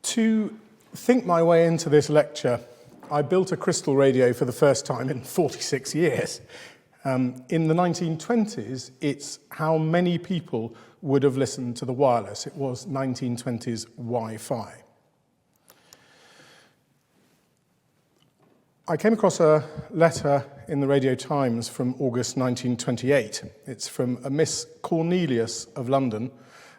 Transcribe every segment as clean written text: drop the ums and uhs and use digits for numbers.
To think my way into this lecture, I built a crystal radio for the first time in 46 years. In the 1920s, it's how many people would have listened to the wireless. It was 1920s Wi-Fi. I came across a letter in the Radio Times from August 1928. It's from a Miss Cornelius of London,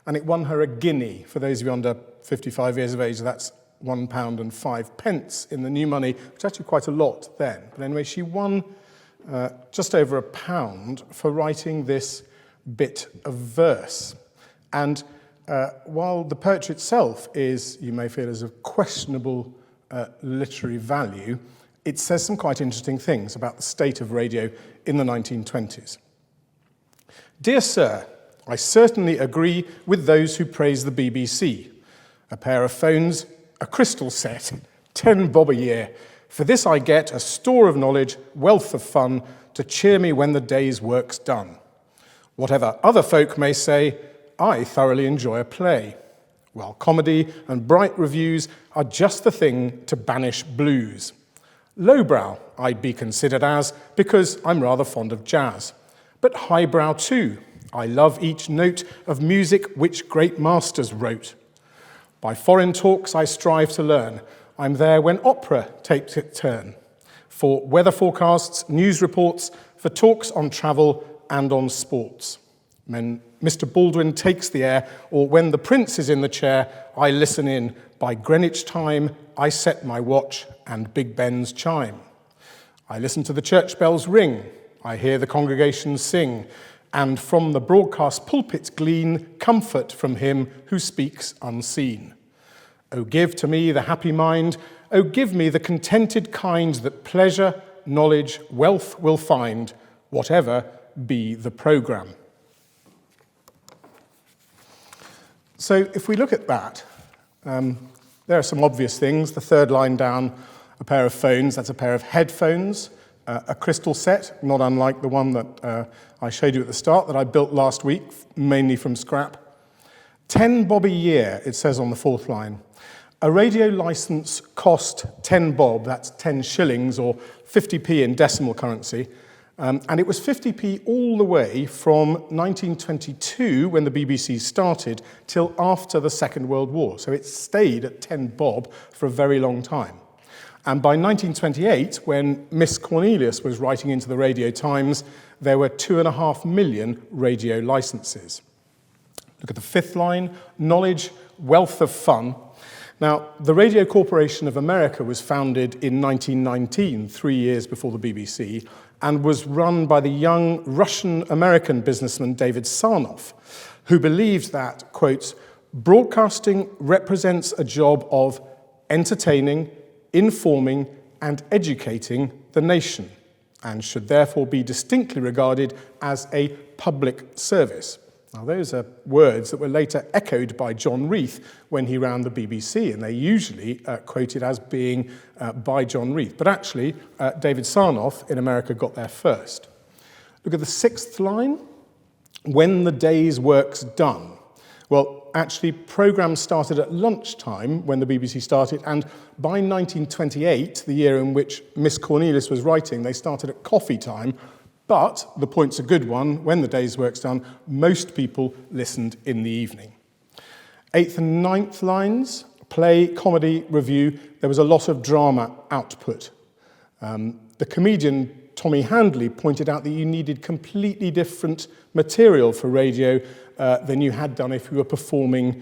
and it won her a guinea. For those of you under 55 years of age, that's £1.05 in the new money, which is actually quite a lot then. But anyway, she won just over £1 for writing this bit of verse. And while the poetry itself is, you may feel, is of questionable literary value, it says some quite interesting things about the state of radio in the 1920s. Dear Sir, I certainly agree with those who praise the BBC. A pair of phones, a crystal set, 10 bob a year. For this I get a store of knowledge, wealth of fun, to cheer me when the day's work's done. Whatever other folk may say, I thoroughly enjoy a play, while comedy and bright reviews are just the thing to banish blues. Lowbrow I'd be considered as, because I'm rather fond of jazz. But highbrow too, I love each note of music which great masters wrote. By foreign talks I strive to learn. I'm there when opera takes its turn. For weather forecasts, news reports, for talks on travel and on sports. When Mr. Baldwin takes the air, or when the Prince is in the chair, I listen in. By Greenwich time, I set my watch and Big Ben's chime. I listen to the church bells ring. I hear the congregation sing. And from the broadcast pulpits glean comfort from him who speaks unseen. O give to me the happy mind, O give me the contented kind that pleasure, knowledge, wealth will find, whatever be the programme. So if we look at that, there are some obvious things. The third line down, a pair of phones, that's a pair of headphones, a crystal set, not unlike the one that I showed you at the start that I built last week, mainly from scrap. 10 bob a year, it says on the fourth line. A radio license cost 10 bob, that's 10 shillings or 50p in decimal currency, and it was 50p all the way from 1922, when the BBC started, till after the Second World War. So it stayed at 10 bob for a very long time. And by 1928, when Miss Cornelius was writing into the Radio Times, there were 2.5 million radio licenses. Look at the fifth line, knowledge, wealth of fun. Now, the Radio Corporation of America was founded in 1919, 3 years before the BBC, and was run by the young Russian-American businessman David Sarnoff, who believed that, quote, broadcasting represents a job of entertaining, informing, and educating the nation, and should therefore be distinctly regarded as a public service. Now, those are words that were later echoed by John Reith when he ran the BBC, and they're usually quoted as being by John Reith. But actually, David Sarnoff in America got there first. Look at the sixth line, when the day's work's done. Well, actually, programmes started at lunchtime when the BBC started, and by 1928, the year in which Miss Cornelius was writing, they started at coffee time. But the point's a good one. When the day's work's done, most people listened in the evening. Eighth and ninth lines, play, comedy, review. There was a lot of drama output. The comedian Tommy Handley pointed out that you needed completely different material for radio than you had done if you were performing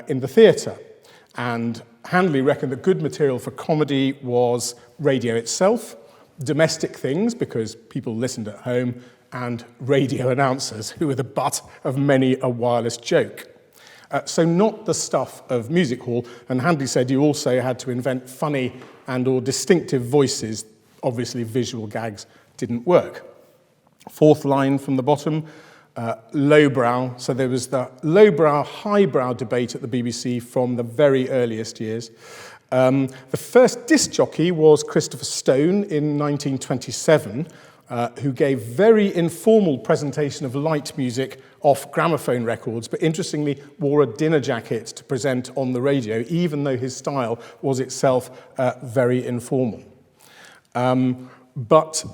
in the theatre. And Handley reckoned that good material for comedy was radio itself, domestic things, because people listened at home, and radio announcers, who were the butt of many a wireless joke. So not the stuff of music hall, and Handley said you also had to invent funny and or distinctive voices. Obviously, visual gags didn't work. Fourth line from the bottom, lowbrow. So there was the lowbrow, highbrow debate at the BBC from the very earliest years. The first disc jockey was Christopher Stone in 1927, who gave very informal presentation of light music off gramophone records, but interestingly wore a dinner jacket to present on the radio, even though his style was itself very informal. But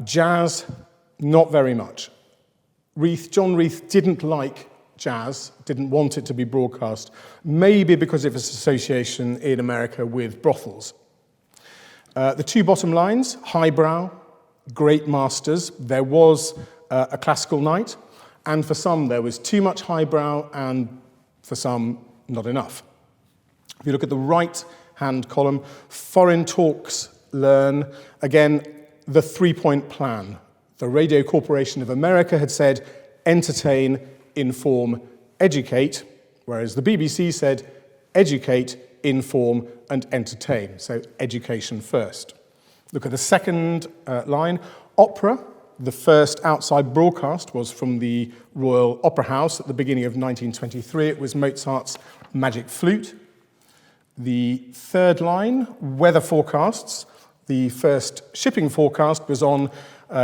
jazz, not very much. John Reith didn't like jazz, didn't want it to be broadcast, maybe because of its association in America with brothels. The two bottom lines, highbrow, great masters. There was a classical night, and for some there was too much highbrow, and for some not enough. If you look at the right-hand column, foreign talks, learn, again, the three-point plan. The Radio Corporation of America had said, entertain, inform, educate, whereas the BBC said, educate, inform, and entertain. So education first. Look at the second line. Opera, the first outside broadcast was from the Royal Opera House at the beginning of 1923. It was Mozart's Magic Flute. The third line, weather forecasts. The first shipping forecast was on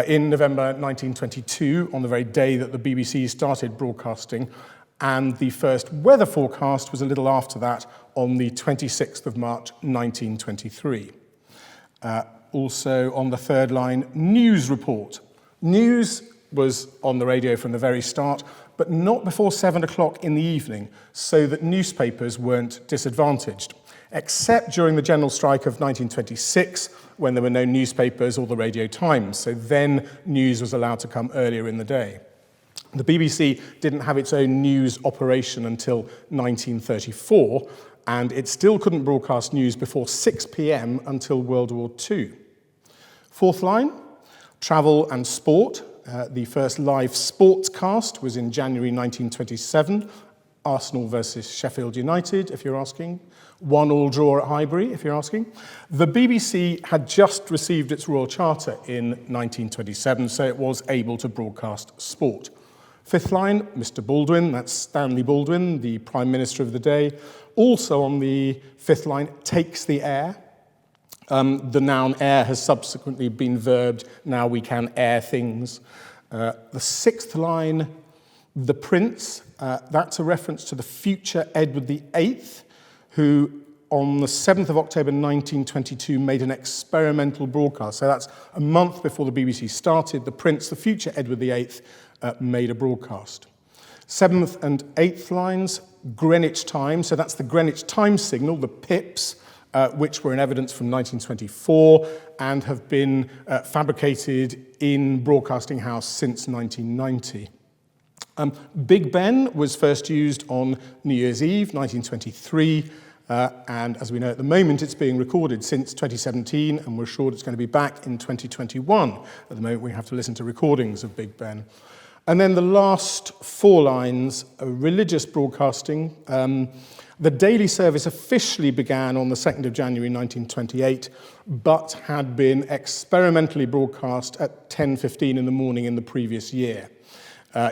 in November 1922, on the very day that the BBC started broadcasting, and the first weather forecast was a little after that, on the 26th of March 1923. Also on the third line, news report. News was on the radio from the very start, but not before 7 o'clock in the evening, so that newspapers weren't disadvantaged, except during the general strike of 1926, when there were no newspapers or the Radio Times. So then news was allowed to come earlier in the day. The BBC didn't have its own news operation until 1934, and it still couldn't broadcast news before 6 p.m. until World War II. Fourth line, travel and sport. The first live sportscast was in January 1927, Arsenal versus Sheffield United, if you're asking. 1-1 draw at Highbury, if you're asking. The BBC had just received its Royal Charter in 1927, so it was able to broadcast sport. Fifth line, Mr. Baldwin, that's Stanley Baldwin, the Prime Minister of the day. Also on the fifth line, takes the air. The noun air has subsequently been verbed, now we can air things. The sixth line, the Prince, that's a reference to the future Edward VIII, who on the 7th of October 1922 made an experimental broadcast. So that's a month before the BBC started. The Prince, the future Edward VIII, made a broadcast. Seventh and eighth lines, Greenwich time. So that's the Greenwich time signal, the pips, which were in evidence from 1924 and have been fabricated in Broadcasting House since 1990. Big Ben was first used on New Year's Eve, 1923, and as we know at the moment, it's being recorded since 2017, and we're assured it's going to be back in 2021. At the moment, we have to listen to recordings of Big Ben. And then the last four lines, religious broadcasting. The daily service officially began on the 2nd of January 1928, but had been experimentally broadcast at 10:15 in the morning in the previous year.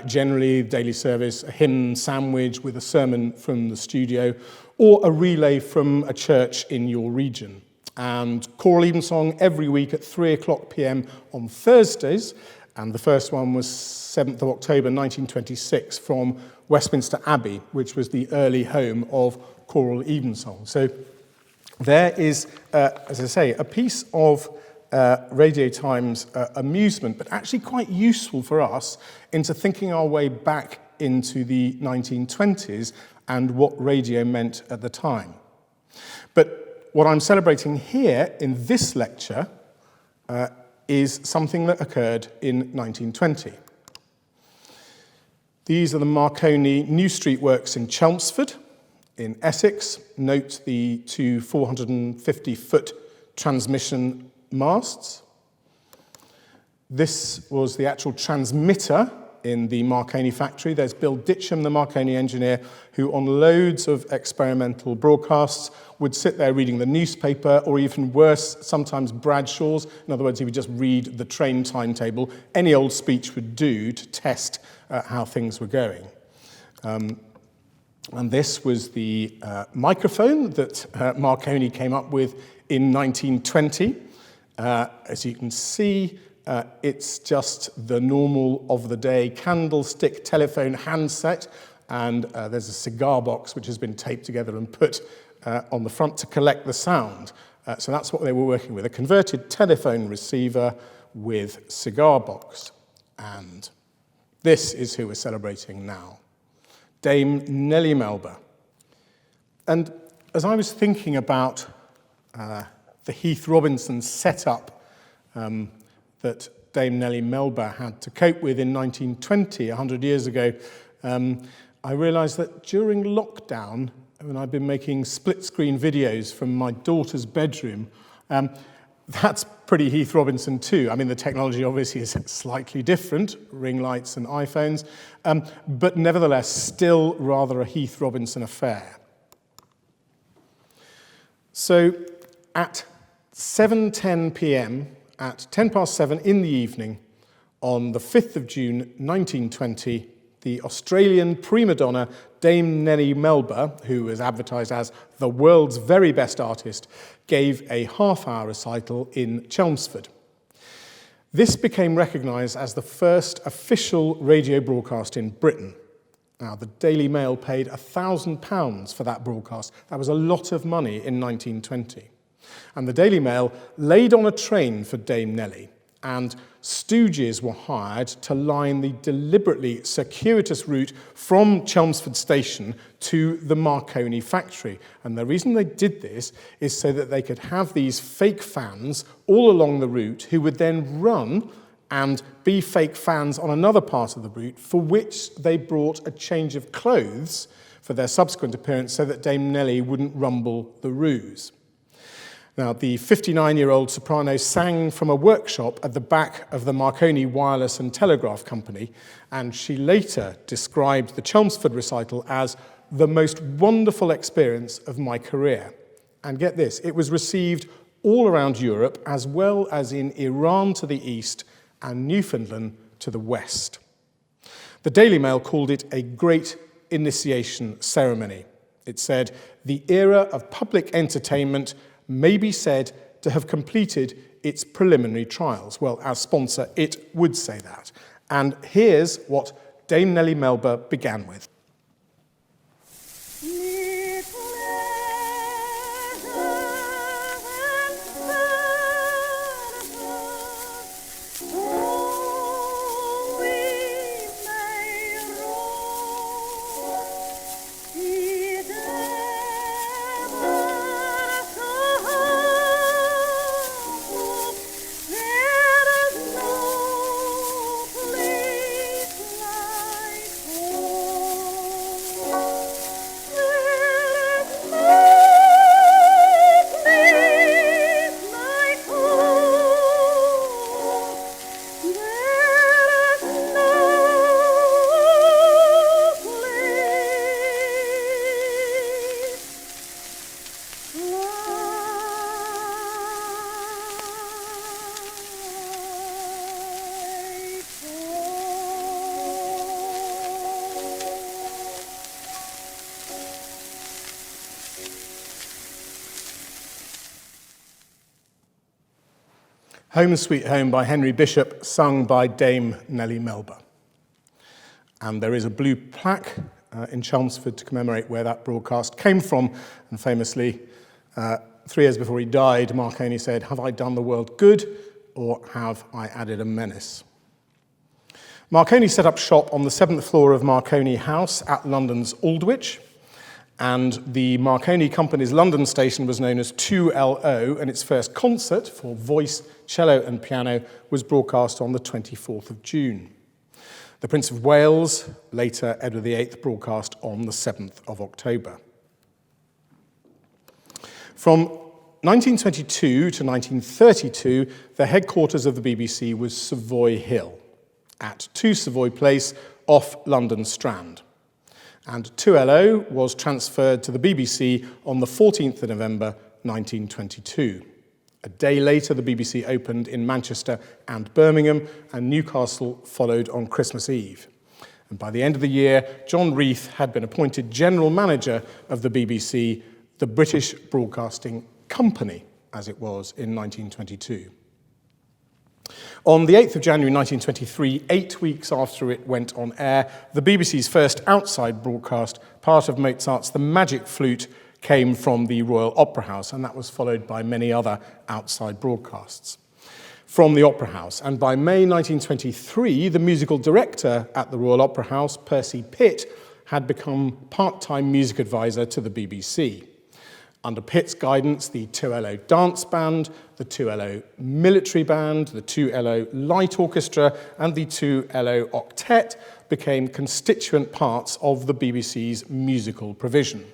Generally, daily service, a hymn sandwich with a sermon from the studio, or a relay from a church in your region. And choral evensong every week at 3 o'clock p.m. on Thursdays, and the first one was 7th of October 1926 from Westminster Abbey, which was the early home of choral evensong. So there is, as I say, a piece of Radio Times amusement, but actually quite useful for us into thinking our way back into the 1920s and what radio meant at the time. But what I'm celebrating here in this lecture is something that occurred in 1920. These are the Marconi New Street Works in Chelmsford, in Essex. Note the two 450-foot transmission masts. This was the actual transmitter in the Marconi factory. There's Bill Ditcham, the Marconi engineer, who on loads of experimental broadcasts would sit there reading the newspaper, or even worse, sometimes Bradshaw's. In other words, he would just read the train timetable. Any old speech would do to test how things were going. And this was the microphone that Marconi came up with in 1920. As you can see, It's just the normal of the day candlestick telephone handset, and there's a cigar box which has been taped together and put on the front to collect the sound. So that's what they were working with, a converted telephone receiver with cigar box. And this is who we're celebrating now, Dame Nellie Melba. And as I was thinking about the Heath Robinson setup that Dame Nellie Melba had to cope with in 1920, 100 years ago, I realised that during lockdown, when I've been making split-screen videos from my daughter's bedroom, that's pretty Heath Robinson too. I mean, the technology obviously is slightly different, ring lights and iPhones, but nevertheless, still rather a Heath Robinson affair. So at 7:10 p.m, at 7:10 in the evening, on the 5th of June 1920, the Australian prima donna Dame Nellie Melba, who was advertised as the world's very best artist, gave a half-hour recital in Chelmsford. This became recognised as the first official radio broadcast in Britain. Now, the Daily Mail paid £1,000 for that broadcast. That was a lot of money in 1920. And the Daily Mail laid on a train for Dame Nellie, and stooges were hired to line the deliberately circuitous route from Chelmsford Station to the Marconi factory. And the reason they did this is so that they could have these fake fans all along the route who would then run and be fake fans on another part of the route, for which they brought a change of clothes for their subsequent appearance so that Dame Nellie wouldn't rumble the ruse. Now, the 59-year-old soprano sang from a workshop at the back of the Marconi Wireless and Telegraph Company, and she later described the Chelmsford recital as the most wonderful experience of my career. And get this, it was received all around Europe, as well as in Iran to the east and Newfoundland to the west. The Daily Mail called it a great initiation ceremony. It said, "The era of public entertainment may be said to have completed its preliminary trials." Well, as sponsor, it would say that. And here's what Dame Nellie Melba began with. Home Sweet Home by Henry Bishop, sung by Dame Nellie Melba. And there is a blue plaque in Chelmsford to commemorate where that broadcast came from. And famously, 3 years before he died, Marconi said, "Have I done the world good, or have I added a menace?" Marconi set up shop on the 7th floor of Marconi House at London's Aldwych, and the Marconi Company's London station was known as 2LO, and its first concert for voice, cello and piano was broadcast on the 24th of June. The Prince of Wales, later Edward VIII, broadcast on the 7th of October. From 1922 to 1932, the headquarters of the BBC was Savoy Hill, at 2 Savoy Place off London Strand. And 2LO was transferred to the BBC on the 14th of November 1922. A day later, the BBC opened in Manchester and Birmingham, and Newcastle followed on Christmas Eve. And by the end of the year, John Reith had been appointed general manager of the BBC, the British Broadcasting Company, as it was in 1922. On the 8th of January 1923, 8 weeks after it went on air, the BBC's first outside broadcast, part of Mozart's The Magic Flute, came from the Royal Opera House, and that was followed by many other outside broadcasts from the Opera House. And by May 1923, the musical director at the Royal Opera House, Percy Pitt, had become part-time music advisor to the BBC. Under Pitt's guidance, the 2LO Dance Band, the 2LO Military Band, the 2LO Light Orchestra, and the 2LO Octet became constituent parts of the BBC's musical provision.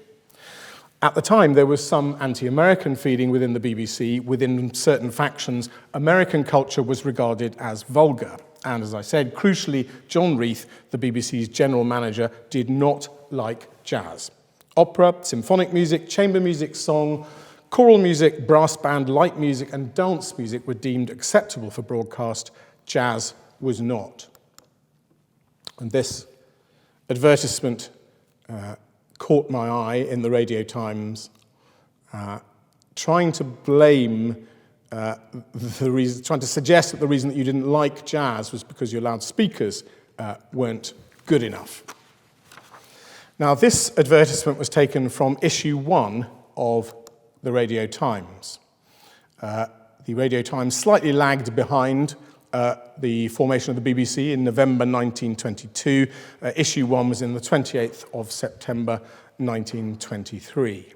At the time, there was some anti-American feeling within the BBC. Within certain factions, American culture was regarded as vulgar. And as I said, crucially, John Reith, the BBC's general manager, did not like jazz. Opera, symphonic music, chamber music, song, choral music, brass band, light music, and dance music were deemed acceptable for broadcast. Jazz was not. And this advertisement caught my eye in the Radio Times, trying to blame trying to suggest that the reason that you didn't like jazz was because your loudspeakers weren't good enough. Now, this advertisement was taken from issue 1 of the Radio Times. The Radio Times slightly lagged behind the formation of the BBC in November 1922. Issue 1 was in the 28th of September 1923.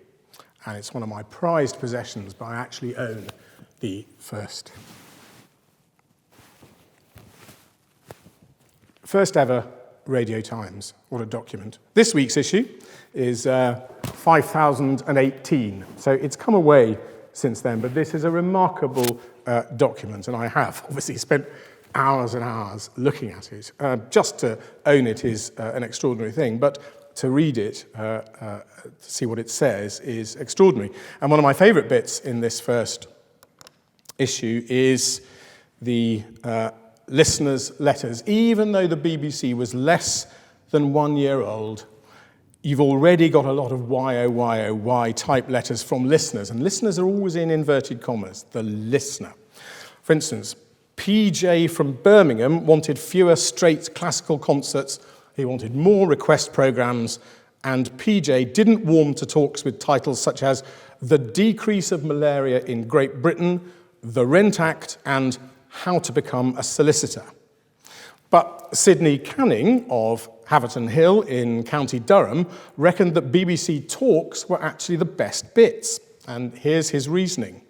And it's one of my prized possessions, but I actually own the first ever Radio Times. What a document. This week's issue is 5018. So it's come away since then, but this is a remarkable document, and I have obviously spent hours and hours looking at it. Just to own it is an extraordinary thing, but to read it, to see what it says, is extraordinary. And one of my favourite bits in this first issue is the listeners' letters. Even though the BBC was less than 1 year old, you've already got a lot of why, oh, why, oh, why type letters from listeners. And listeners are always in inverted commas, the listener. For instance, PJ from Birmingham wanted fewer straight classical concerts. He wanted more request programmes. And PJ didn't warm to talks with titles such as The Decrease of Malaria in Great Britain, The Rent Act, and How to Become a Solicitor. But Sidney Canning of Haverton Hill in County Durham reckoned that BBC talks were actually the best bits. And here's his reasoning.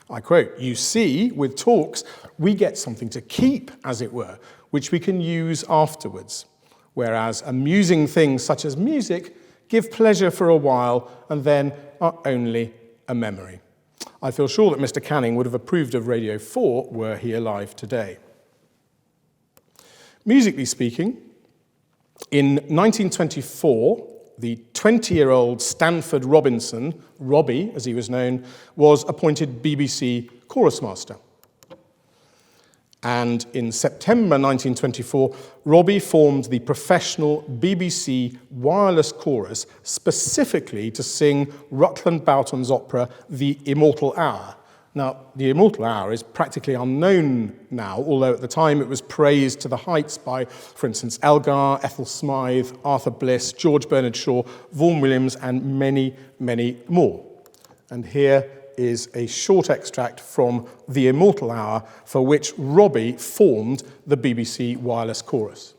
I quote, "You see, with talks, we get something to keep, as it were, which we can use afterwards. Whereas amusing things such as music give pleasure for a while and then are only a memory." I feel sure that Mr. Canning would have approved of Radio 4 were he alive today. Musically speaking, in 1924, the 20-year-old Stanford Robinson, Robbie as he was known, was appointed BBC chorus master. And in September 1924, Robbie formed the professional BBC wireless chorus specifically to sing Rutland Boughton's opera, The Immortal Hour. Now, The Immortal Hour is practically unknown now, although at the time it was praised to the heights by, for instance, Elgar, Ethel Smythe, Arthur Bliss, George Bernard Shaw, Vaughan Williams, and many, many more. And here is a short extract from The Immortal Hour, for which Robbie formed the BBC wireless chorus.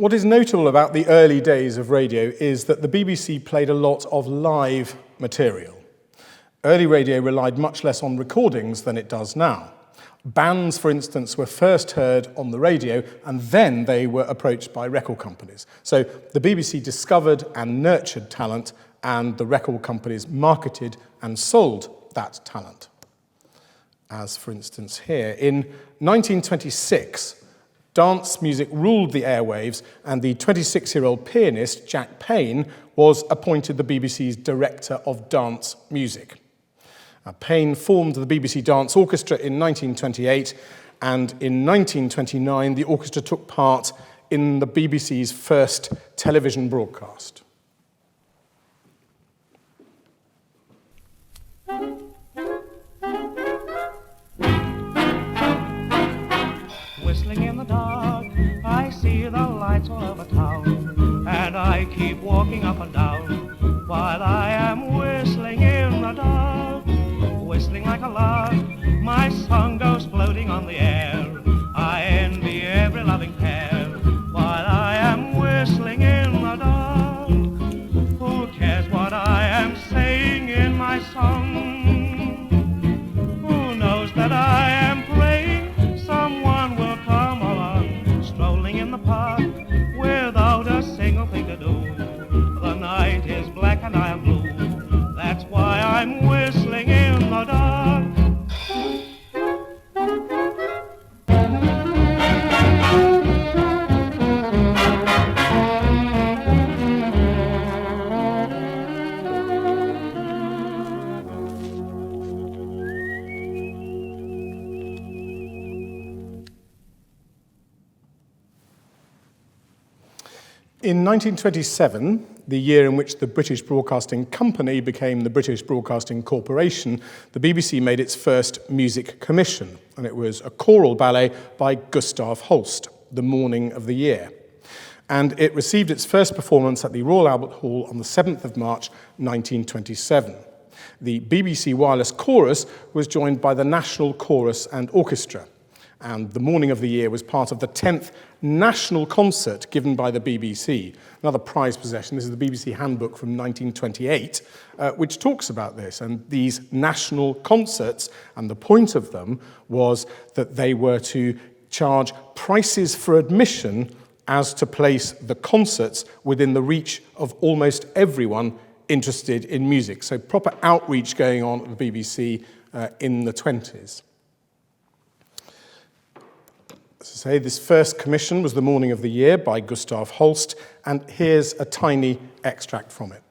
What is notable about the early days of radio is that the BBC played a lot of live material. Early radio relied much less on recordings than it does now. Bands, for instance, were first heard on the radio and then they were approached by record companies. So the BBC discovered and nurtured talent, and the record companies marketed and sold that talent. As for instance here, in 1926, dance music ruled the airwaves, and the 26-year-old pianist Jack Payne was appointed the BBC's Director of Dance Music. Payne formed the BBC Dance Orchestra in 1928, and in 1929 the orchestra took part in the BBC's first television broadcast. Whistling in the dark, I see the lights all over town, and I keep walking up and down while I am whistling in the dark. Whistling like a lark, my song goes floating on the air. I envy every loving pair while I am whistling in the dark. Who cares what I am saying in my song? Who knows that I am praying someone will come along, strolling in the park without a single thing to do. The night is black and I am blue. That's why I'm whistling in the dark. In 1927, the year in which the British Broadcasting Company became the British Broadcasting Corporation, the BBC made its first music commission, and it was a choral ballet by Gustav Holst, The Morning of the Year. And it received its first performance at the Royal Albert Hall on the 7th of March, 1927. The BBC Wireless Chorus was joined by the National Chorus and Orchestra, and The Morning of the Year was part of the 10th national concert given by the BBC. Another prized possession, this is the BBC Handbook from 1928, which talks about this. And these national concerts, and the point of them was that they were to charge prices for admission as to place the concerts within the reach of almost everyone interested in music. So proper outreach going on at the BBC in the 20s. As I say, this first commission was The Morning of the Year by Gustav Holst, and here's a tiny extract from it.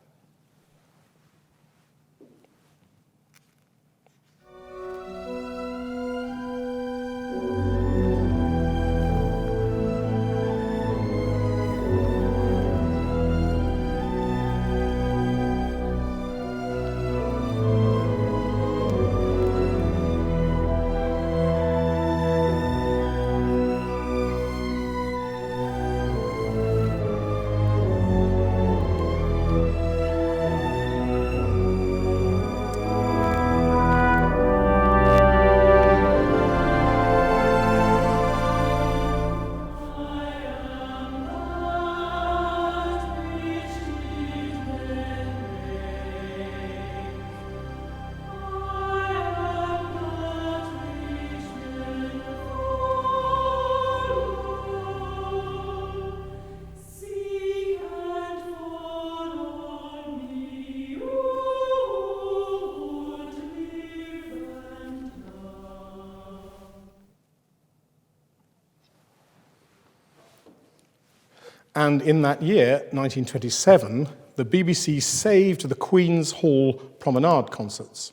And in that year, 1927, the BBC saved the Queen's Hall Promenade concerts.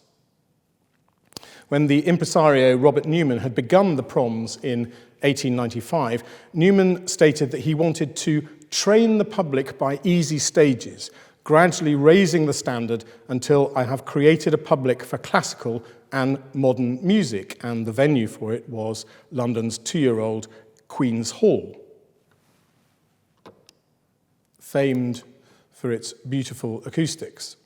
When the impresario Robert Newman had begun the proms in 1895, Newman stated that he wanted to train the public by easy stages, gradually raising the standard until I have created a public for classical and modern music, and the venue for it was London's 2-year-old Queen's Hall, famed for its beautiful acoustics.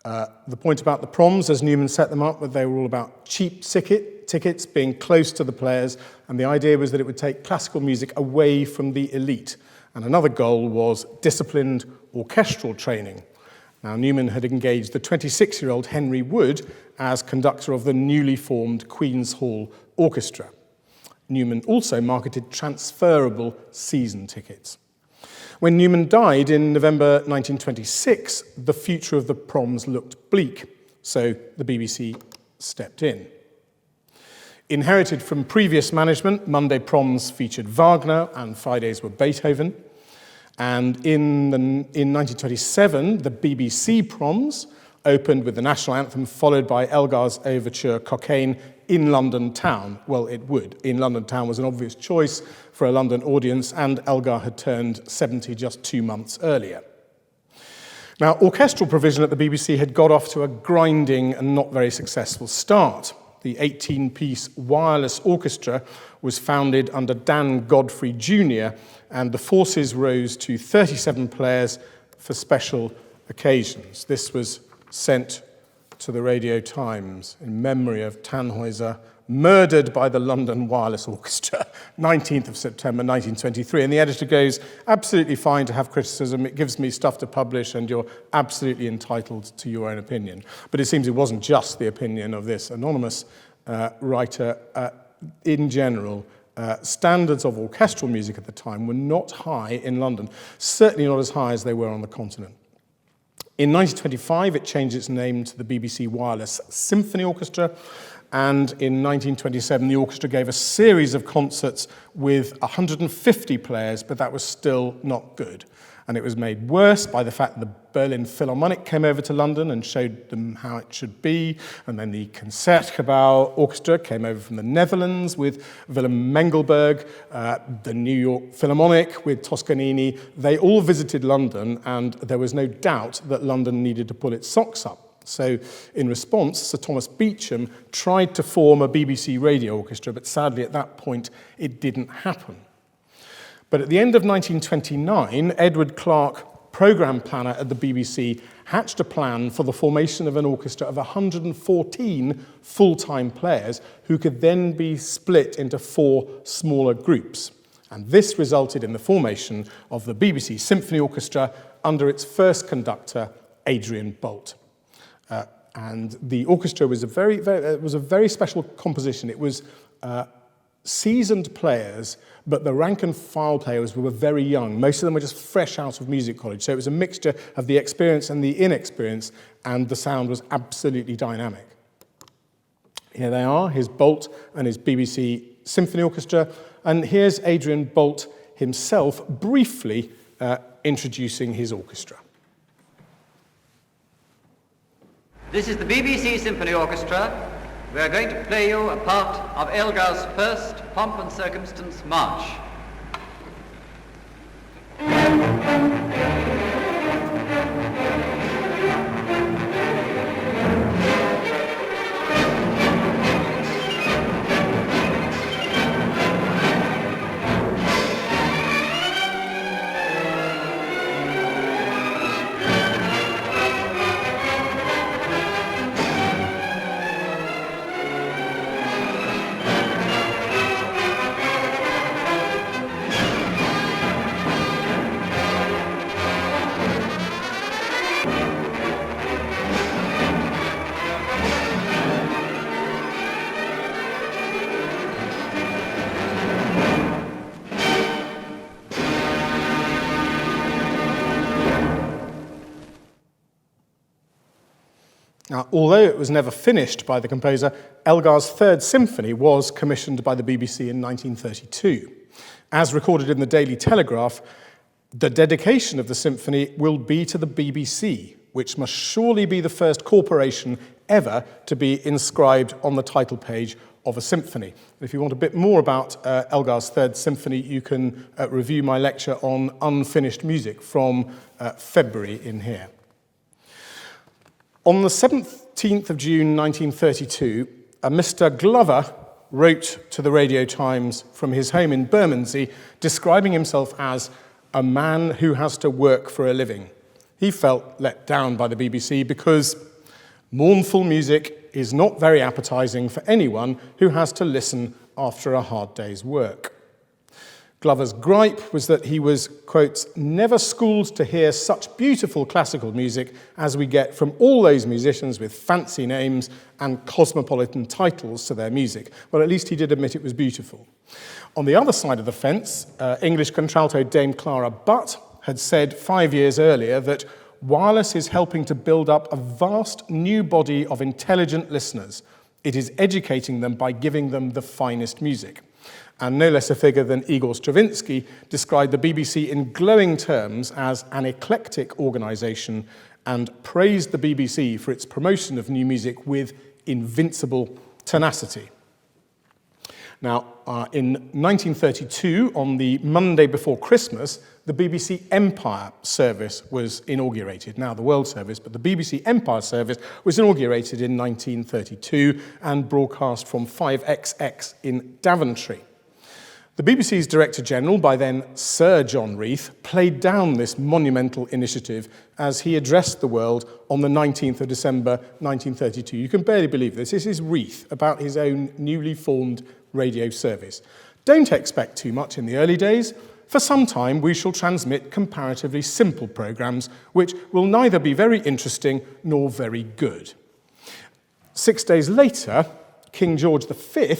The point about the proms, as Newman set them up, was they were all about cheap tickets being close to the players, and the idea was that it would take classical music away from the elite. And another goal was disciplined orchestral training. Now, Newman had engaged the 26-year-old Henry Wood as conductor of the newly formed Queen's Hall Orchestra. Newman also marketed transferable season tickets. When Newman died in November 1926, the future of the proms looked bleak, so the BBC stepped in. Inherited from previous management, Monday proms featured Wagner and Fridays were Beethoven. And in 1927, the BBC proms opened with the national anthem, followed by Elgar's overture, Cockaigne, in London Town. Well, it would. In London Town was an obvious choice for a London audience, and Elgar had turned 70 just 2 months earlier. Now, orchestral provision at the BBC had got off to a grinding and not very successful start. The 18-piece wireless orchestra was founded under Dan Godfrey Jr., and the forces rose to 37 players for special occasions. This was sent to the Radio Times in memory of Tannhäuser, murdered by the London Wireless Orchestra, 19th of September 1923. And the editor goes, absolutely fine to have criticism, it gives me stuff to publish and you're absolutely entitled to your own opinion. But it seems it wasn't just the opinion of this anonymous writer. In general, standards of orchestral music at the time were not high in London, certainly not as high as they were on the continent. In 1925, it changed its name to the BBC Wireless Symphony Orchestra, and in 1927, the orchestra gave a series of concerts with 150 players, but that was still not good. And it was made worse by the fact that the Berlin Philharmonic came over to London and showed them how it should be, and then the Concertgebouw Orchestra came over from the Netherlands with Willem Mengelberg, the New York Philharmonic with Toscanini. They all visited London, and there was no doubt that London needed to pull its socks up. So in response, Sir Thomas Beecham tried to form a BBC radio orchestra, but sadly at that point it didn't happen. But at the end of 1929, Edward Clarke, programme planner at the BBC, hatched a plan for the formation of an orchestra of 114 full-time players who could then be split into 4 smaller groups. And this resulted in the formation of the BBC Symphony Orchestra under its first conductor, Adrian Boult. And the orchestra was a very special composition. It was seasoned players, but the rank and file players were very young. Most of them were just fresh out of music college. So it was a mixture of the experience and the inexperience, and the sound was absolutely dynamic. Here they are, his Boult and his BBC Symphony Orchestra. And here's Adrian Boult himself briefly introducing his orchestra. This is the BBC Symphony Orchestra. We are going to play you a part of Elgar's first Pomp and Circumstance March. Now, although it was never finished by the composer, Elgar's Third Symphony was commissioned by the BBC in 1932. As recorded in the Daily Telegraph, the dedication of the symphony will be to the BBC, which must surely be the first corporation ever to be inscribed on the title page of a symphony. If you want a bit more about Elgar's Third Symphony, you can review my lecture on unfinished music from February in here. On the 17th of June 1932, a Mr. Glover wrote to the Radio Times from his home in Bermondsey, describing himself as a man who has to work for a living. He felt let down by the BBC because Mournful music is not very appetizing for anyone who has to listen after a hard day's work. Glover's gripe was that he was, quote, never schooled to hear such beautiful classical music as we get from all those musicians with fancy names and cosmopolitan titles to their music. Well, at least he did admit it was beautiful. On the other side of the fence, English contralto Dame Clara Butt had said 5 years earlier that wireless is helping to build up a vast new body of intelligent listeners. It is educating them by giving them the finest music. And no less a figure than Igor Stravinsky described the BBC in glowing terms as an eclectic organisation and praised the BBC for its promotion of new music with invincible tenacity. Now, in 1932, on the Monday before Christmas, the BBC Empire service was inaugurated. Now the World Service, but the BBC Empire service was inaugurated in 1932 and broadcast from 5XX in Daventry. The BBC's Director General, by then Sir John Reith, played down this monumental initiative as he addressed the world on the 19th of December 1932. You can barely believe this. This is Reith about his own newly formed radio service. Don't expect too much in the early days. For some time, we shall transmit comparatively simple programmes which will neither be very interesting nor very good. 6 days later, King George V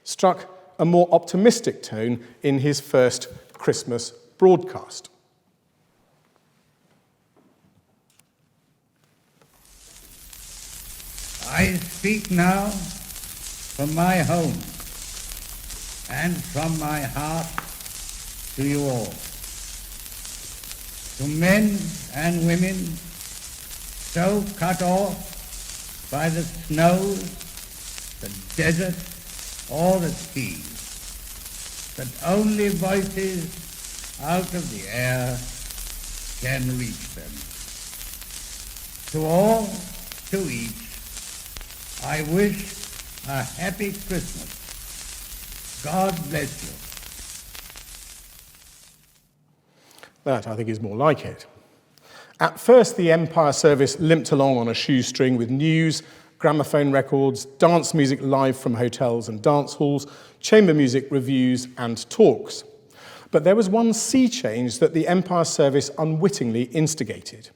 struck a more optimistic tone in his first Christmas broadcast. I speak now from my home and from my heart to you all. To men and women so cut off by the snows, the desert, or the sea, that only voices out of the air can reach them. To all, to each, I wish a happy Christmas. God bless you. That, I think, is more like it. At first, the Empire service limped along on a shoestring with news, gramophone records, dance music live from hotels and dance halls, chamber music reviews and talks. But there was one sea change that the Empire service unwittingly instigated.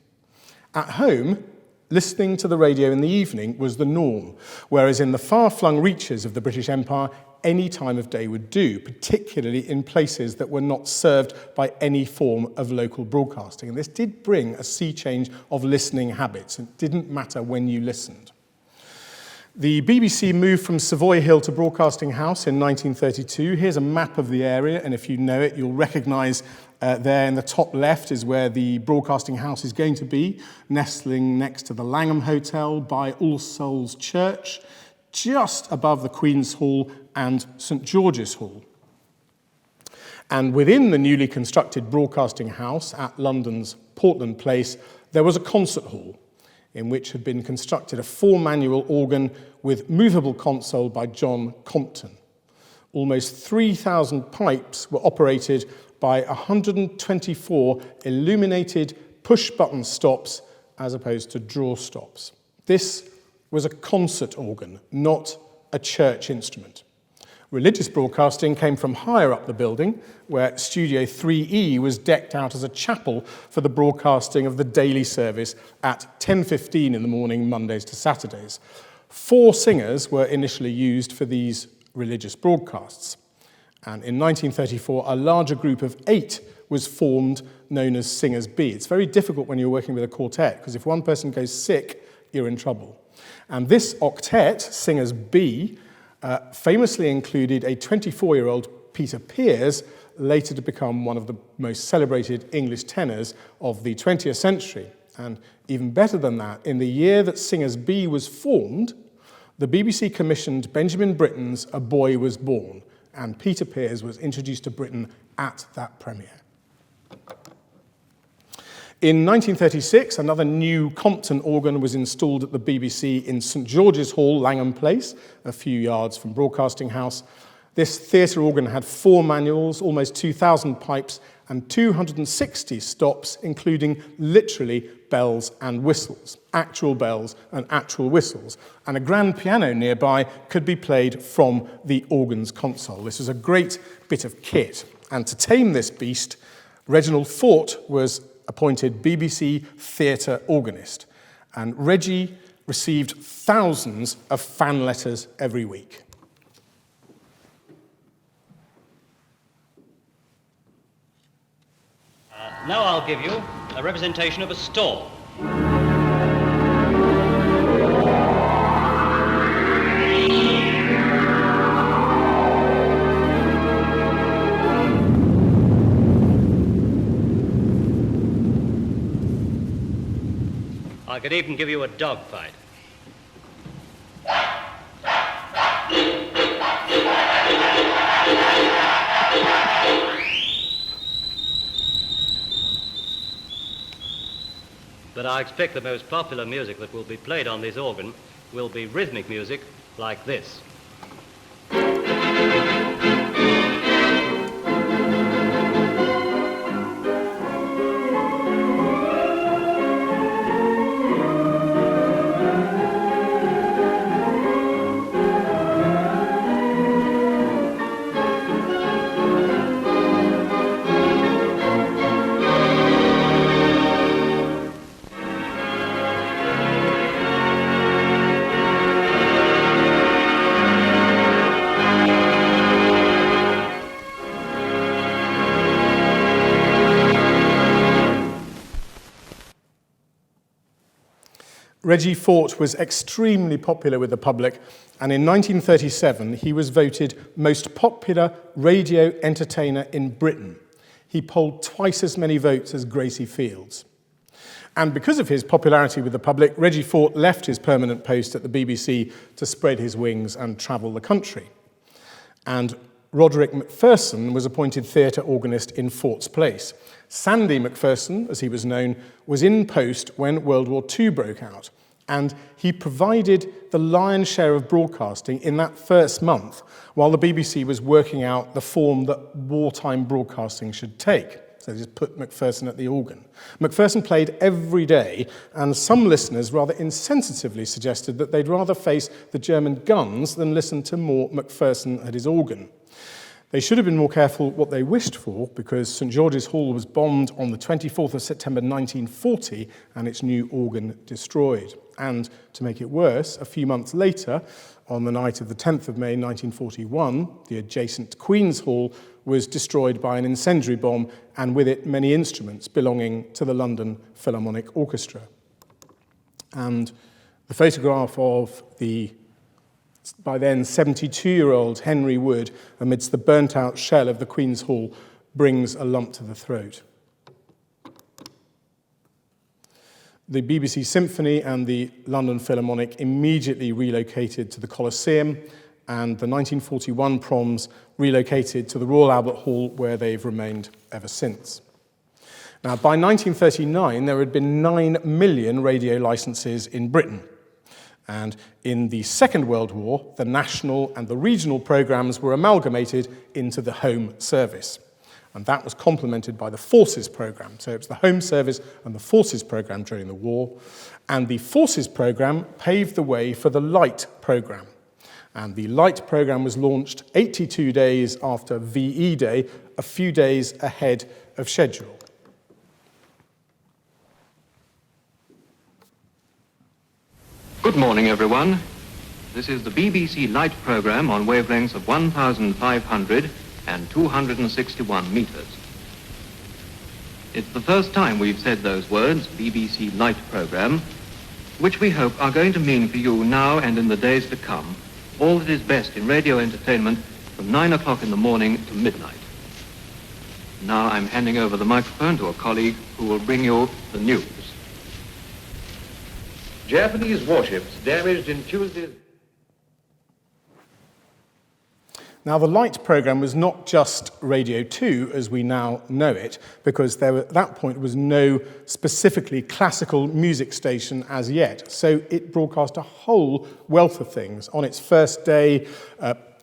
At home, listening to the radio in the evening was the norm, whereas in the far-flung reaches of the British Empire, any time of day would do, particularly in places that were not served by any form of local broadcasting. And this did bring a sea change of listening habits. It didn't matter when you listened. The BBC moved from Savoy Hill to Broadcasting House in 1932. Here's a map of the area, and if you know it, you'll recognise there in the top left is where the Broadcasting House is going to be, nestling next to the Langham Hotel by All Souls Church, just above the Queen's Hall and St George's Hall. And within the newly constructed Broadcasting House at London's Portland Place, there was a concert hall in which had been constructed a 4-manual organ with movable console by John Compton. Almost 3,000 pipes were operated by 124 illuminated push-button stops as opposed to draw stops. This was a concert organ, not a church instrument. Religious broadcasting came from higher up the building, where Studio 3E was decked out as a chapel for the broadcasting of the daily service at 10:15 in the morning, Mondays to Saturdays. 4 singers were initially used for these religious broadcasts. And in 1934, a larger group of 8 was formed, known as Singers B. It's very difficult when you're working with a quartet, because if one person goes sick, you're in trouble. And this octet, Singers B, famously included a 24-year-old Peter Pears, later to become one of the most celebrated English tenors of the 20th century. And even better than that, in the year that Singers B was formed, the BBC commissioned Benjamin Britten's A Boy Was Born, and Peter Pears was introduced to Britain at that premiere. In 1936, another new Compton organ was installed at the BBC in St George's Hall, Langham Place, a few yards from Broadcasting House. This theatre organ had 4 manuals, almost 2,000 pipes, and 260 stops, including literally bells and whistles. actual bells and actual whistles, and a grand piano nearby could be played from the organ's console. This was a great bit of kit, and to tame this beast, Reginald Fort was appointed BBC theatre organist, and Reggie received thousands of fan letters every week. Now I'll give you a representation of a storm. I could even give you a dogfight. But I expect the most popular music that will be played on this organ will be rhythmic music like this. Reggie Fort was extremely popular with the public, and in 1937 he was voted most popular radio entertainer in Britain. He polled twice as many votes as Gracie Fields. And because of his popularity with the public, Reggie Fort left his permanent post at the BBC to spread his wings and travel the country. And Roderick Macpherson was appointed theatre organist in Fort's place. Sandy Macpherson, as he was known, was in post when World War II broke out, and he provided the lion's share of broadcasting in that first month while the BBC was working out the form that wartime broadcasting should take. So they just put Macpherson at the organ. Macpherson played every day, and some listeners rather insensitively suggested that they'd rather face the German guns than listen to more Macpherson at his organ. They should have been more careful what they wished for, because St George's Hall was bombed on the 24th of September 1940 and its new organ destroyed. And to make it worse, a few months later, on the night of the 10th of May 1941, the adjacent Queen's Hall was destroyed by an incendiary bomb, and with it many instruments belonging to the London Philharmonic Orchestra. And the photograph of the by then 72-year-old Henry Wood amidst the burnt-out shell of the Queen's Hall brings a lump to the throat. The BBC Symphony and the London Philharmonic immediately relocated to the Coliseum, and the 1941 Proms relocated to the Royal Albert Hall, where they've remained ever since. Now, by 1939, there had been 9 million radio licenses in Britain. And in the Second World War, the national and the regional programmes were amalgamated into the Home Service. And that was complemented by the Forces programme. So it was the Home Service and the Forces programme during the war. And the Forces programme paved the way for the Light programme. And the Light programme was launched 82 days after VE Day, a few days ahead of schedule. Good morning, everyone. This is the BBC Light programme on wavelengths of 1,500 and 261 metres. It's the first time we've said those words, BBC Light programme, which we hope are going to mean for you now and in the days to come all that is best in radio entertainment from 9 o'clock in the morning to midnight. Now I'm handing over the microphone to a colleague who will bring you the news. Japanese warships damaged in Tuesday's... Now, the Light programme was not just Radio 2 as we now know it, because there at that point was no specifically classical music station as yet. So it broadcast a whole wealth of things. On its first day,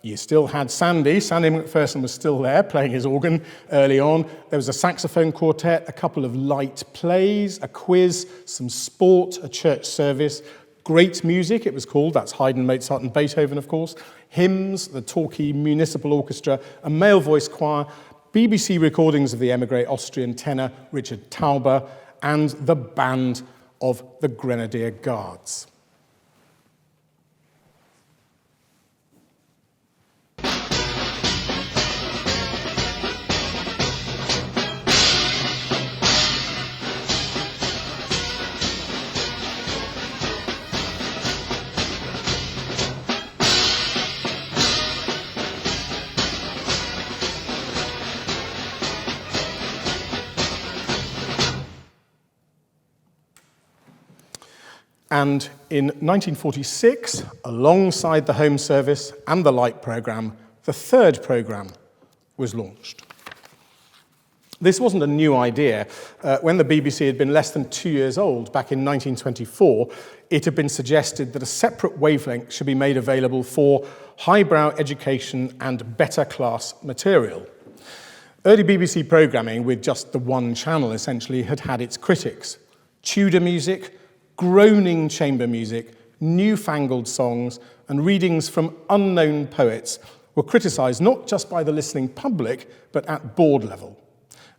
you still had Sandy. Sandy McPherson was still there, playing his organ early on. There was a saxophone quartet, a couple of light plays, a quiz, some sport, a church service, great music, it was called. That's Haydn, Mozart, and Beethoven, of course. Hymns, the Torquay Municipal Orchestra, a male voice choir, BBC recordings of the émigré Austrian tenor Richard Tauber, and the band of the Grenadier Guards. And in 1946, alongside the Home Service and the Light programme, the third programme was launched. This wasn't a new idea. When the BBC had been less than 2 years old, back in 1924, it had been suggested that a separate wavelength should be made available for highbrow education and better class material. Early BBC programming, with just the one channel essentially, had had its critics. Tudor music, groaning chamber music, newfangled songs, and readings from unknown poets were criticised not just by the listening public, but at board level.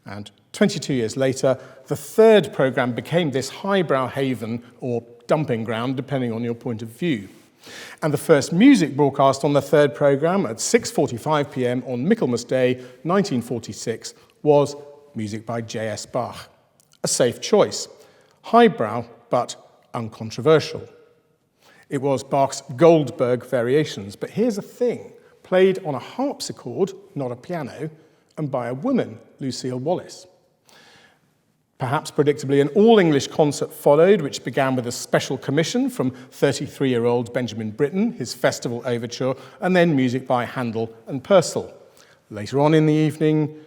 And 22 years later, the third programme became this highbrow haven, or dumping ground, depending on your point of view. And the first music broadcast on the third programme at 6:45 p.m. on Michaelmas Day, 1946, was music by J.S. Bach. A safe choice. Highbrow, but uncontroversial. It was Bach's Goldberg Variations, but here's the thing, played on a harpsichord, not a piano, and by a woman, Lucille Wallace. Perhaps predictably, an all-English concert followed, which began with a special commission from 33-year-old Benjamin Britten, his festival overture, and then music by Handel and Purcell. Later on in the evening,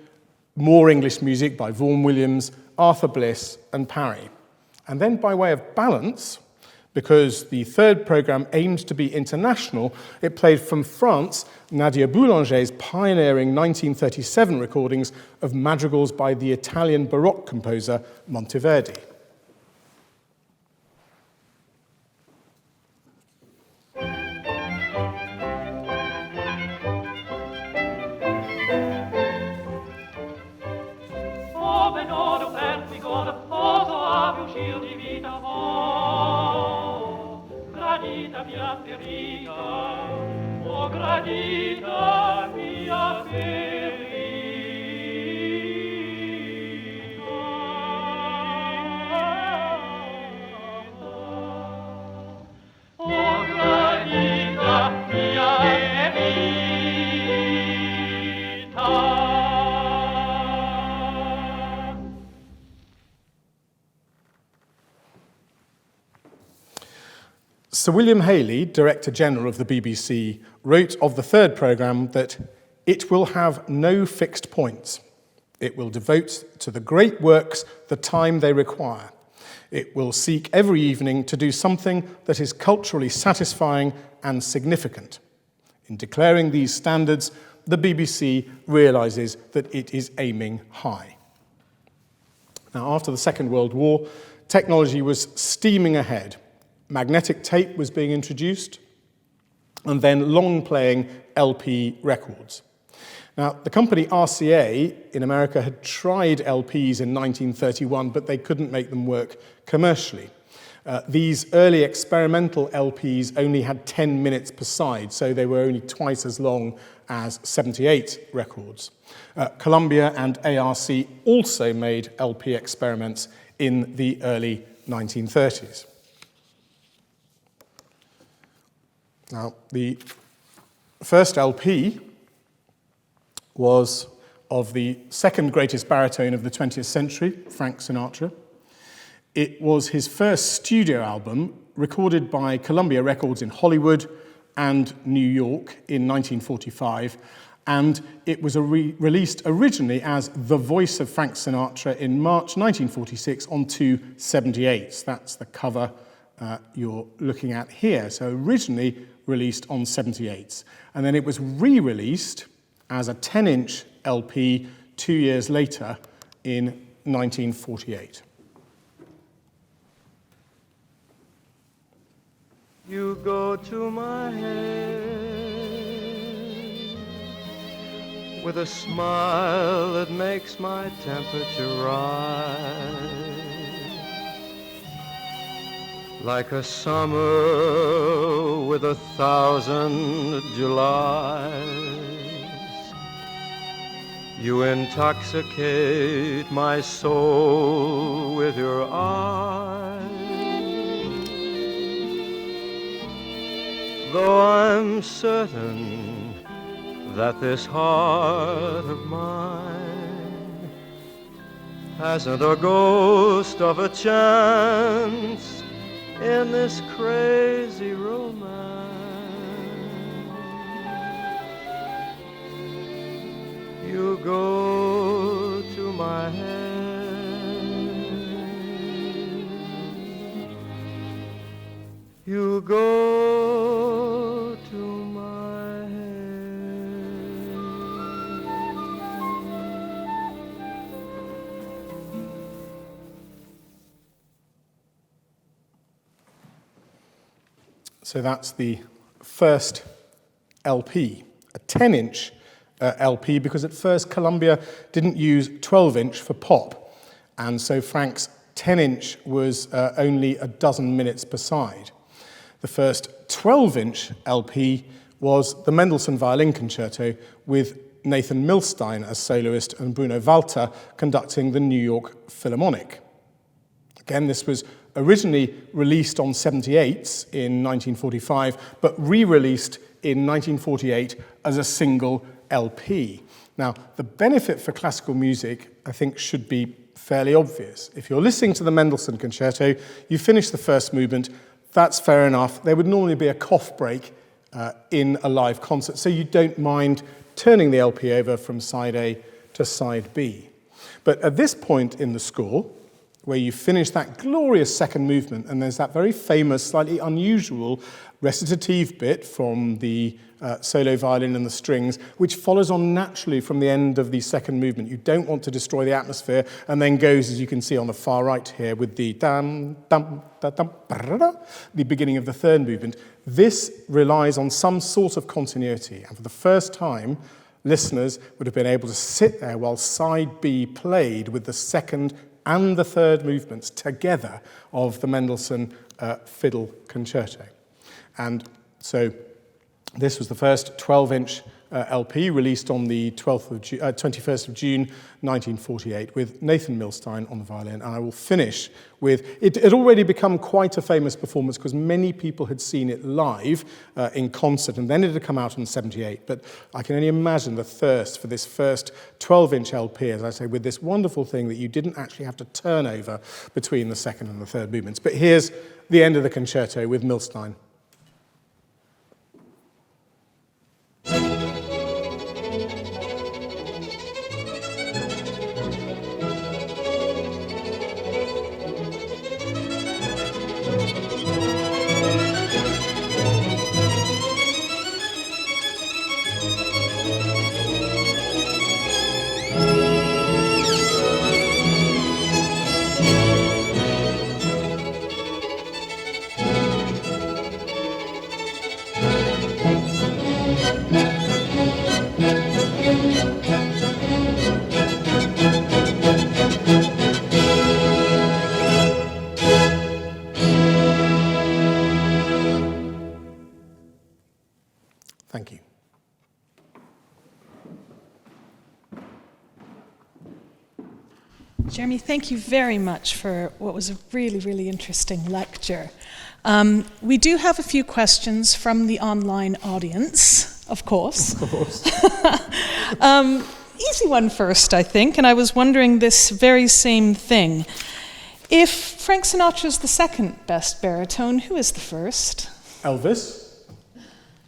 more English music by Vaughan Williams, Arthur Bliss, and Parry. And then by way of balance, because the third programme aimed to be international, it played from France Nadia Boulanger's pioneering 1937 recordings of madrigals by the Italian Baroque composer Monteverdi. Gradita mia ferita, oh gradita mia ferita. Sir William Hayley, Director General of the BBC, wrote of the third programme that it will have no fixed points. It will devote to the great works the time they require. It will seek every evening to do something that is culturally satisfying and significant. In declaring these standards, the BBC realises that it is aiming high. Now, after the Second World War, technology was steaming ahead. Magnetic tape was being introduced, and then long-playing LP records. Now, the company RCA in America had tried LPs in 1931, but they couldn't make them work commercially. These early experimental LPs only had 10 minutes per side, so they were only twice as long as 78 records. Columbia and ARC also made LP experiments in the early 1930s. Now, the first LP was of the second greatest baritone of the 20th century, Frank Sinatra. It was his first studio album, recorded by Columbia Records in Hollywood and New York in 1945, and it was released originally as The Voice of Frank Sinatra in March 1946 on 2 78s. That's the cover you're looking at here. So originally released on 78s. And then it was re-released as a 10-inch LP 2 years later in 1948. You go to my head with a smile that makes my temperature rise like a summer with 1,000 Julys. You intoxicate my soul with your eyes. Though I'm certain that this heart of mine hasn't a ghost of a chance in this crazy romance, you go to my head, you go to my head. So that's the first LP, a 10-inch LP, because at first Columbia didn't use 12-inch for pop, and so Frank's 10-inch was only a dozen minutes per side. The first 12-inch LP was the Mendelssohn Violin Concerto with Nathan Milstein as soloist and Bruno Walter conducting the New York Philharmonic. Again, this was originally released on 78s in 1945, but re-released in 1948 as a single LP. Now, the benefit for classical music, I think, should be fairly obvious. If you're listening to the Mendelssohn Concerto, you finish the first movement, that's fair enough. There would normally be a cough break in a live concert, so you don't mind turning the LP over from side A to side B. But at this point in the score, where you finish that glorious second movement, and there's that very famous, slightly unusual recitative bit from the solo violin and the strings, which follows on naturally from the end of the second movement. You don't want to destroy the atmosphere, and then goes, as you can see on the far right here, with the dum, dum, da, dum, da, the beginning of the third movement. This relies on some sort of continuity, and for the first time, listeners would have been able to sit there while side B played with the second and the third movements together of the Mendelssohn Fiddle Concerto. And so this was the first 12-inch LP released on the 21st of June 1948 with Nathan Milstein on the violin. And I will finish with, it had already become quite a famous performance because many people had seen it live in concert, and then it had come out in 78. But I can only imagine the thirst for this first 12-inch LP, as I say, with this wonderful thing that you didn't actually have to turn over between the second and the third movements. But here's the end of the concerto with Milstein. Thank you. Jeremy, thank you very much for what was a really, really interesting lecture. We do have a few questions from the online audience, of course. Of course. Easy one first, I think, and I was wondering this very same thing. If Frank Sinatra's the second best baritone, who is the first? Elvis.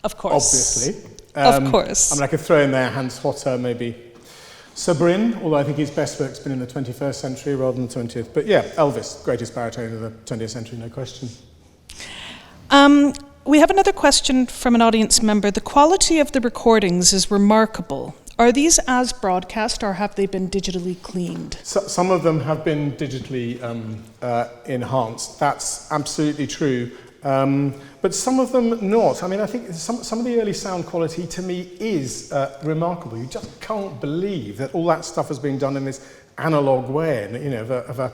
Of course. Obviously. Of course. I mean, I could throw in there Hans Hotter, maybe Sabrin, although I think his best work's been in the 21st century rather than the 20th. But yeah, Elvis, greatest baritone of the 20th century, no question. We have another question from an audience member. The quality of the recordings is remarkable. Are these as broadcast or have they been digitally cleaned? Some of them have been digitally enhanced. That's absolutely true. But some of them not. I mean, I think some of the early sound quality to me is remarkable. You just can't believe that all that stuff has been done in this analog way, and of a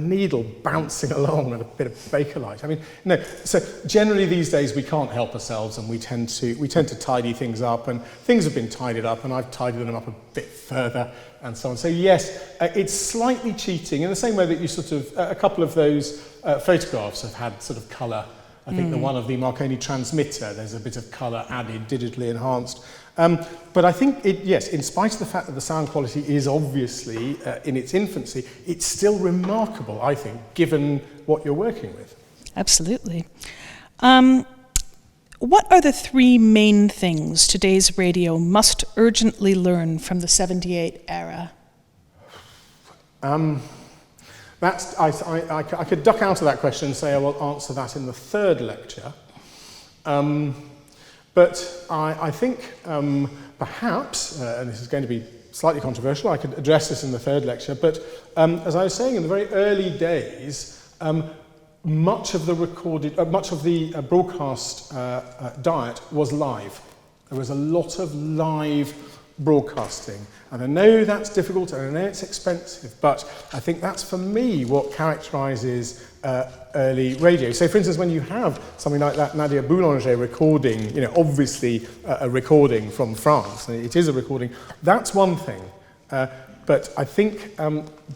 needle bouncing along and a bit of Bakelite. I mean, no. So generally these days we can't help ourselves, and we tend to tidy things up, and things have been tidied up, and I've tidied them up a bit further, and so on. So yes, it's slightly cheating in the same way that you sort of a couple of those photographs have had sort of colour. I think the one of the Marconi transmitter, there's a bit of colour added, digitally enhanced. But I think, yes, in spite of the fact that the sound quality is obviously in its infancy, it's still remarkable, I think, given what you're working with. Absolutely. What are the three main things today's radio must urgently learn from the 78 era? I could duck out of that question and say I will answer that in the third lecture. But I think perhaps, and this is going to be slightly controversial, I could address this in the third lecture, but as I was saying, in the very early days, much of the broadcast diet was live. There was a lot of live broadcasting. And I know that's difficult, and I know it's expensive, but I think that's, for me, what characterises early radio. So, for instance, when you have something like that Nadia Boulanger recording, obviously a recording from France, and it is a recording, that's one thing. But I think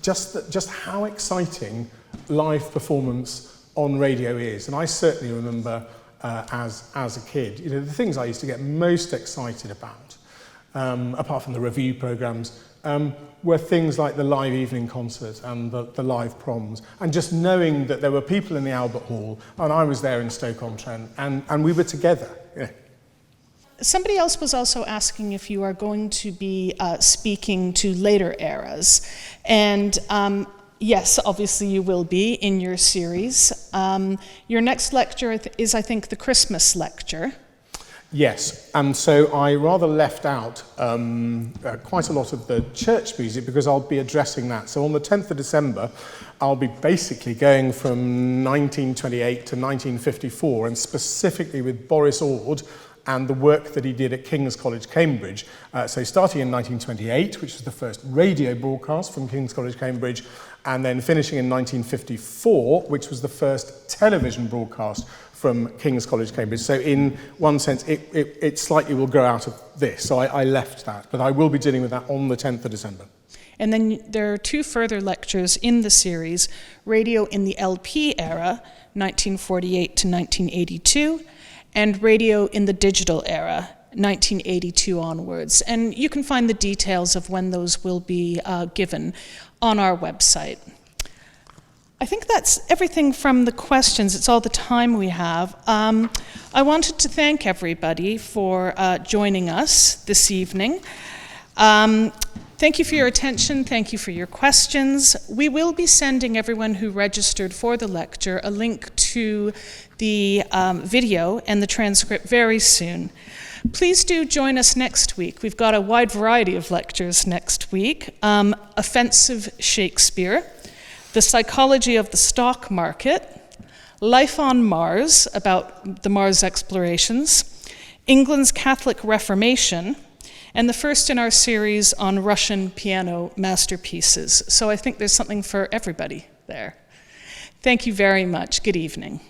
just how exciting live performance on radio is, and I certainly remember as a kid, the things I used to get most excited about, apart from the review programmes, were things like the live evening concert and the live proms, and just knowing that there were people in the Albert Hall, and I was there in Stoke-on-Trent, and we were together. Yeah. Somebody else was also asking if you are going to be speaking to later eras, and yes, obviously you will be in your series. Your next lecture is, I think, the Christmas lecture. Yes, and so I rather left out quite a lot of the church music because I'll be addressing that. So on the 10th of December, I'll be basically going from 1928 to 1954, and specifically with Boris Ord and the work that he did at King's College, Cambridge. So starting in 1928, which was the first radio broadcast from King's College, Cambridge, and then finishing in 1954, which was the first television broadcast from King's College, Cambridge. So in one sense, it slightly will grow out of this. So I left that, but I will be dealing with that on the 10th of December. And then there are two further lectures in the series, Radio in the LP Era, 1948 to 1982, and Radio in the Digital Era, 1982 onwards. And you can find the details of when those will be given on our website. I think that's everything from the questions. It's all the time we have. I wanted to thank everybody for joining us this evening. Thank you for your attention. Thank you for your questions. We will be sending everyone who registered for the lecture a link to the video and the transcript very soon. Please do join us next week. We've got a wide variety of lectures next week. Offensive Shakespeare, The Psychology of the Stock Market, Life on Mars, about the Mars explorations, England's Catholic Reformation, and the first in our series on Russian piano masterpieces. So I think there's something for everybody there. Thank you very much. Good evening.